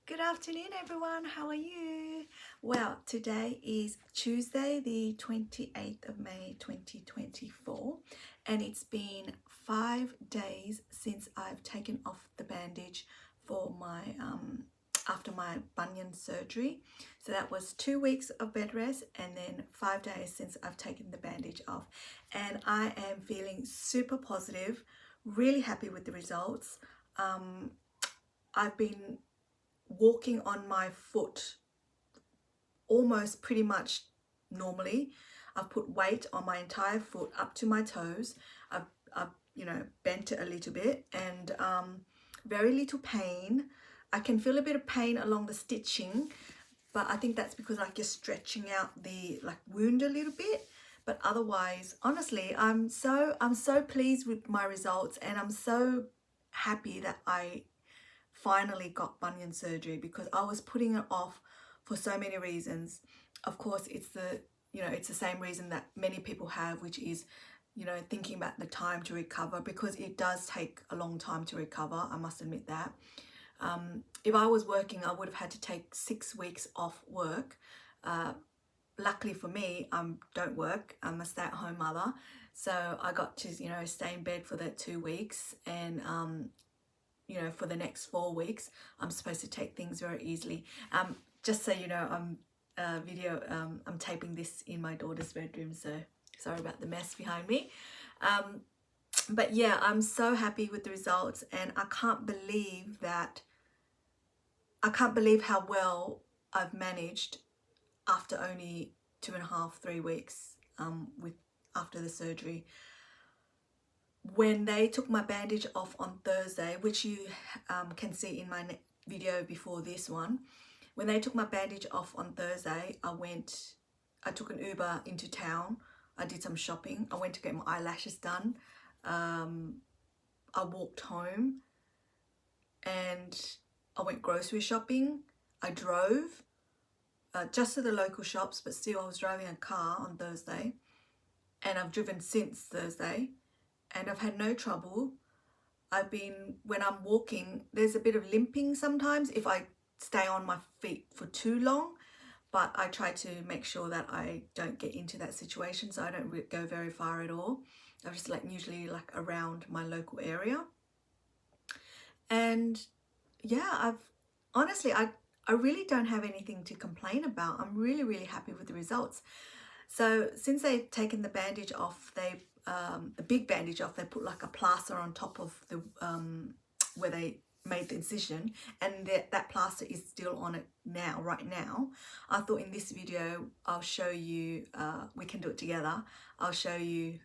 Good afternoon, everyone. How are you? Well, today is Tuesday, the 28th of May 2024, and it's been 5 days since I've taken off the bandage for my after my bunion surgery. So that was 2 weeks of bed rest and then 5 days since I've taken the bandage off, and I am feeling super positive, really happy with the results. I've been walking on my foot almost pretty much normally. I've put weight on my entire foot up to my toes. I've bent it a little bit, and very little pain. I can feel a bit of pain along the stitching, but I think that's because like you're stretching out the wound a little bit. But otherwise, honestly, I'm so pleased with my results, and I'm so happy that I finally got bunion surgery, because I was putting it off for so many reasons. Of course, it's the same reason that many people have, which is thinking about the time to recover, because it does take a long time to recover. I must admit that. If I was working, I would have had to take 6 weeks off work. Luckily for me, I don't work. I'm a stay-at-home mother, so I got to stay in bed for that 2 weeks, and for the next 4 weeks, I'm supposed to take things very easily. Just so you know, I'm taping this in my daughter's bedroom, so sorry about the mess behind me. But yeah, I'm so happy with the results, and I can't believe how well I've managed after only 2.5, 3 weeks after the surgery. When they took my bandage off on Thursday, which you can see in my video before this one, when they took my bandage off on Thursday, I took an Uber into town. I did some shopping. I went to get my eyelashes done. I walked home, and I went grocery shopping. I drove just to the local shops, but still I was driving a car on Thursday, and I've driven since Thursday, and I've had no trouble. When I'm walking, there's a bit of limping sometimes if I stay on my feet for too long, but I try to make sure that I don't get into that situation, so I don't go very far at all. I'm just usually around my local area. And yeah, I really don't have anything to complain about. I'm really, really happy with the results. So since they've taken the bandage off, the big bandage off, they put a plaster on top of the where they made the incision, and that plaster is still on it now, right now. I thought in this video I'll show you, we can do it together. I'll show you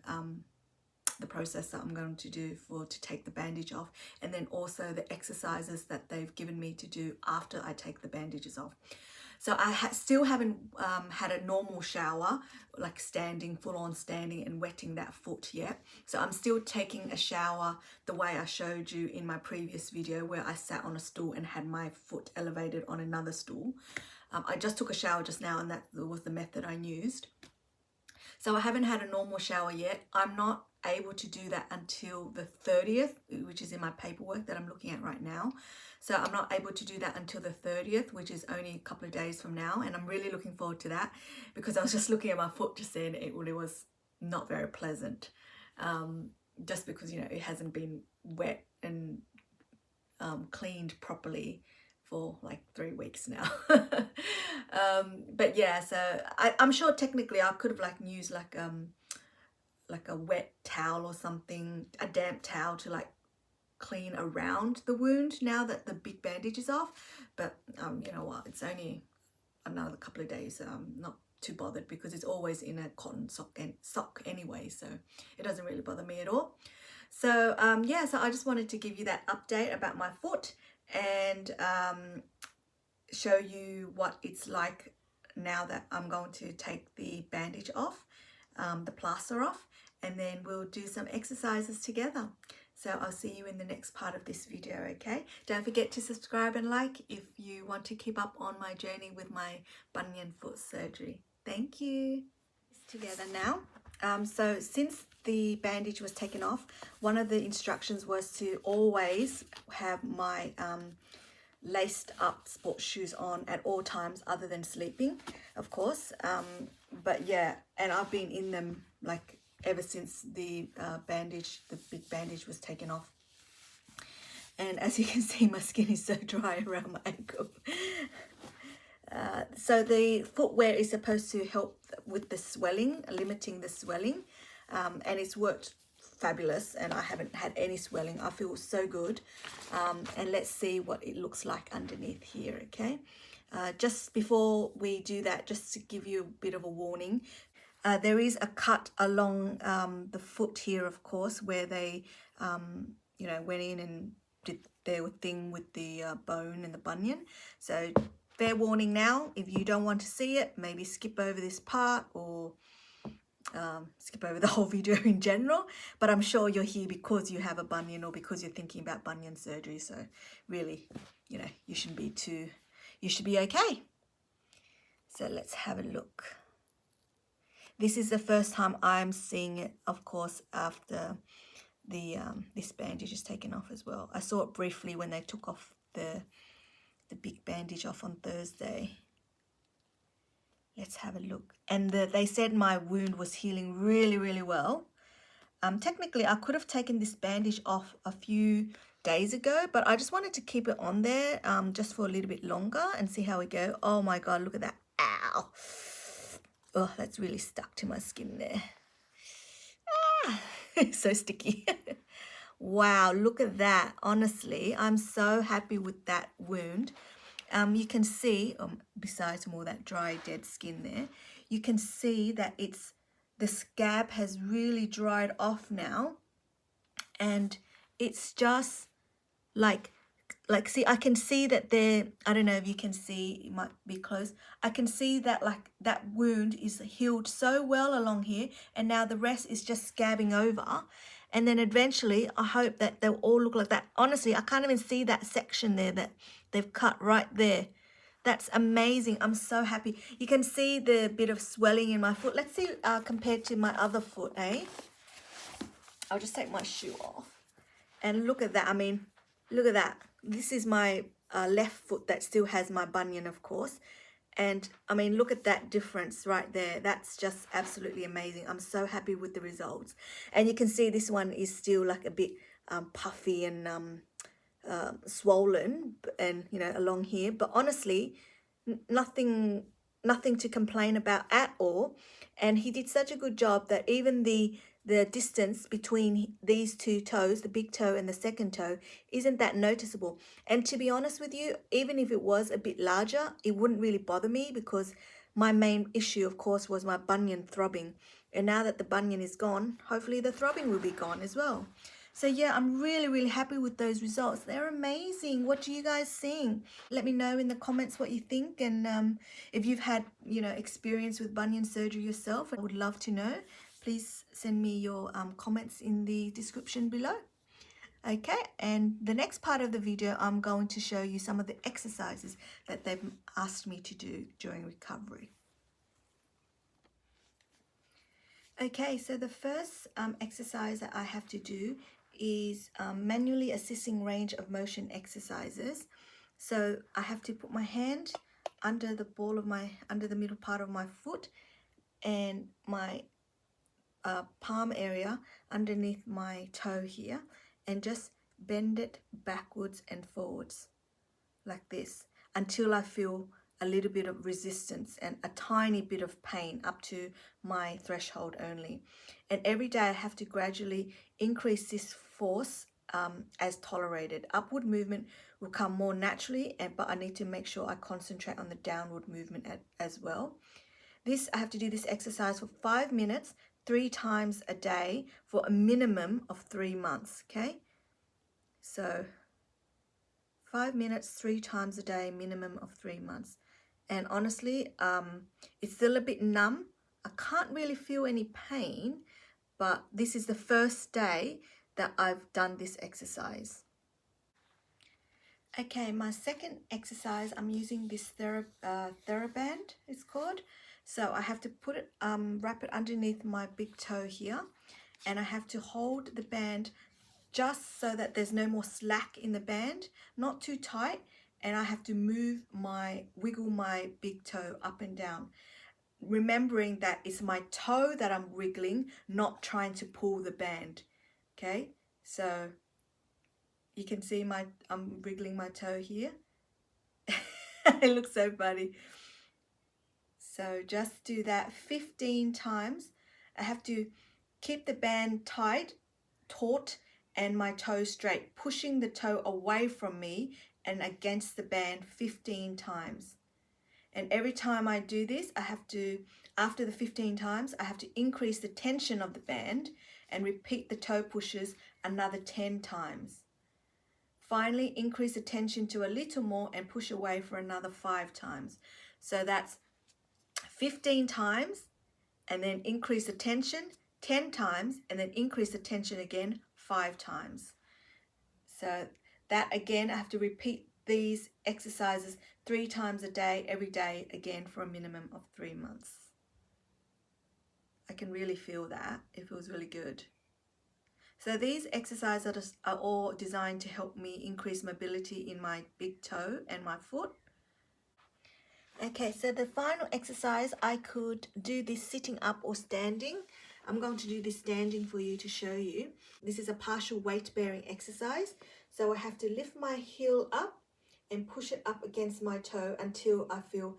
the process that I'm going to do to take the bandage off, and then also the exercises that they've given me to do after I take the bandages off. So I still haven't had a normal shower, full on standing and wetting that foot yet. So I'm still taking a shower the way I showed you in my previous video, where I sat on a stool and had my foot elevated on another stool. I just took a shower just now, and that was the method I used. So I haven't had a normal shower yet. I'm not able to do that until the 30th, which is in my paperwork that I'm looking at right now. So I'm not able to do that until the 30th, which is only a couple of days from now. And I'm really looking forward to that, because I was just looking at my foot just then. It really was not very pleasant, just because, it hasn't been wet and cleaned properly for 3 weeks now. But yeah, so I'm sure technically I could have used a wet towel or something, a damp towel to clean around the wound now that the big bandage is off. But you know what, it's only another couple of days, so I'm not too bothered, because it's always in a cotton sock anyway, so it doesn't really bother me at all. So yeah, so I just wanted to give you that update about my foot, and show you what it's like now that I'm going to take the bandage off, the plaster off, and then we'll do some exercises together. So I'll see you in the next part of this video, okay? Don't forget to subscribe and like if you want to keep up on my journey with my bunion foot surgery. Thank you. It's together now. So since the bandage was taken off, one of the instructions was to always have my laced up sports shoes on at all times other than sleeping, of course. But yeah, and I've been in them like ever since the big bandage was taken off. And as you can see, my skin is so dry around my ankle. So the footwear is supposed to help with the swelling, limiting the swelling, and it's worked fabulous, and I haven't had any swelling. I feel so good. And let's see what it looks like underneath here, okay? Just before we do that, just to give you a bit of a warning, there is a cut along the foot here, of course, where they, you know, went in and did their thing with the bone and the bunion. So fair warning now, if you don't want to see it, maybe skip over this part, or skip over the whole video in general. But I'm sure you're here because you have a bunion or because you're thinking about bunion surgery. So really, you know, you should be okay. So let's have a look. This is the first time I'm seeing it, of course, after the this bandage is taken off as well. I saw it briefly when they took off the big bandage off on Thursday. Let's have a look. And they said my wound was healing really, really well. Technically, I could have taken this bandage off a few days ago, but I just wanted to keep it on there just for a little bit longer and see how we go. Oh my God, look at that. Ow. Oh, that's really stuck to my skin there. Ah, so sticky. Wow, look at that. Honestly, I'm so happy with that wound. You can see, besides all that dry, dead skin there, you can see that the scab has really dried off now. And it's just like see, I can see that there, I don't know if you can see, it might be close, I can see that like that wound is healed so well along here, and now the rest is just scabbing over, and then eventually I hope that they'll all look like that. Honestly, I can't even see that section there that they've cut right there. That's amazing. I'm so happy. You can see the bit of swelling in my foot. Let's see compared to my other foot, eh? I'll just take my shoe off and look at that. I mean, look at that. This is my left foot that still has my bunion, of course. And I mean, look at that difference right there. That's just absolutely amazing. I'm so happy with the results. And you can see this one is still like a bit puffy and swollen, and you know, along here. But honestly, nothing to complain about at all. And he did such a good job that even the distance between these two toes, the big toe and the second toe, isn't that noticeable. And to be honest with you, even if it was a bit larger, it wouldn't really bother me, because my main issue, of course, was my bunion throbbing. And now that the bunion is gone, hopefully the throbbing will be gone as well. So yeah, I'm really, really happy with those results. They're amazing. What do you guys think? Let me know in the comments what you think, and if you've had, you know, experience with bunion surgery yourself, I would love to know. Please send me your comments in the description below. Okay, and the next part of the video, I'm going to show you some of the exercises that they've asked me to do during recovery. Okay, so the first exercise that I have to do is manually assisting range of motion exercises. So I have to put my hand under the ball of under the middle part of my foot, and my palm area underneath my toe here, and just bend it backwards and forwards like this until I feel a little bit of resistance and a tiny bit of pain up to my threshold only. And every day I have to gradually increase this force as tolerated. Upward movement will come more naturally, but I need to make sure I concentrate on the downward movement as well. I have to do this exercise for 5 minutes, 3 times a day for a minimum of 3 months, okay? So 5 minutes, 3 times a day, minimum of 3 months. And honestly, it's still a bit numb. I can't really feel any pain, but this is the first day that I've done this exercise. Okay, my second exercise, I'm using this TheraBand, it's called. So I have to put it, wrap it underneath my big toe here, and I have to hold the band just so that there's no more slack in the band, not too tight, and I have to wiggle my big toe up and down, remembering that it's my toe that I'm wiggling, not trying to pull the band. Okay, so you can see I'm wriggling my toe here. It looks so funny. So just do that 15 times. I have to keep the band tight, taut, and my toe straight, pushing the toe away from me and against the band 15 times. And every time I do this, after the 15 times, I have to increase the tension of the band and repeat the toe pushes another 10 times. Finally, increase the tension to a little more and push away for another 5 times. So that's 15 times, and then increase the tension 10 times, and then increase the tension again 5 times. So that again, I have to repeat these exercises 3 times a day, every day, again for a minimum of 3 months. I can really feel that. It feels really good. So these exercises are all designed to help me increase mobility in my big toe and my foot. Okay, so the final exercise, I could do this sitting up or standing. I'm going to do this standing for you to show you. This is a partial weight bearing exercise. So I have to lift my heel up and push it up against my toe until I feel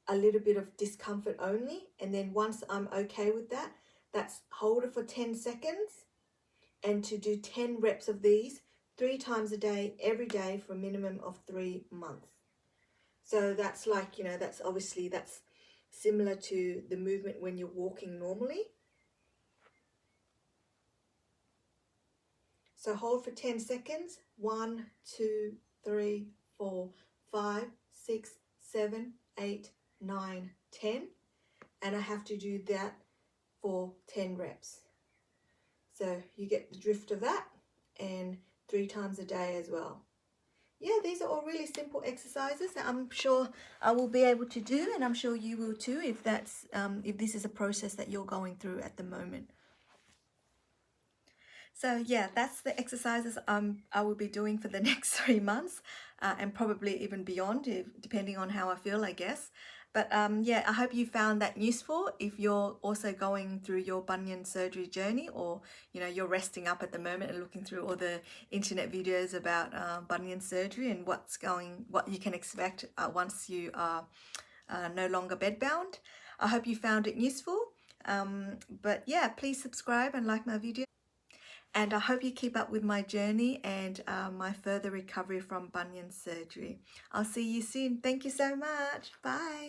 a little bit of discomfort only. And then once I'm okay with that, that's hold it for 10 seconds and to do 10 reps of these 3 times a day, every day for a minimum of 3 months. So that's like, that's similar to the movement when you're walking normally. So hold for 10 seconds. 1, 2, 3, 4, 5, 6, 7, 8, 9, 10. And I have to do that for 10 reps. So you get the drift of that, and 3 times a day as well. Yeah, these are all really simple exercises that I'm sure I will be able to do, and I'm sure you will too if this is a process that you're going through at the moment. So yeah, that's the exercises I will be doing for the next 3 months, and probably even beyond, depending on how I feel, I guess. But yeah, I hope you found that useful if you're also going through your bunion surgery journey, or you're resting up at the moment and looking through all the internet videos about bunion surgery and what you can expect once you are no longer bedbound. I hope you found it useful. But yeah, please subscribe and like my video. And I hope you keep up with my journey and my further recovery from bunion surgery. I'll see you soon. Thank you so much. Bye.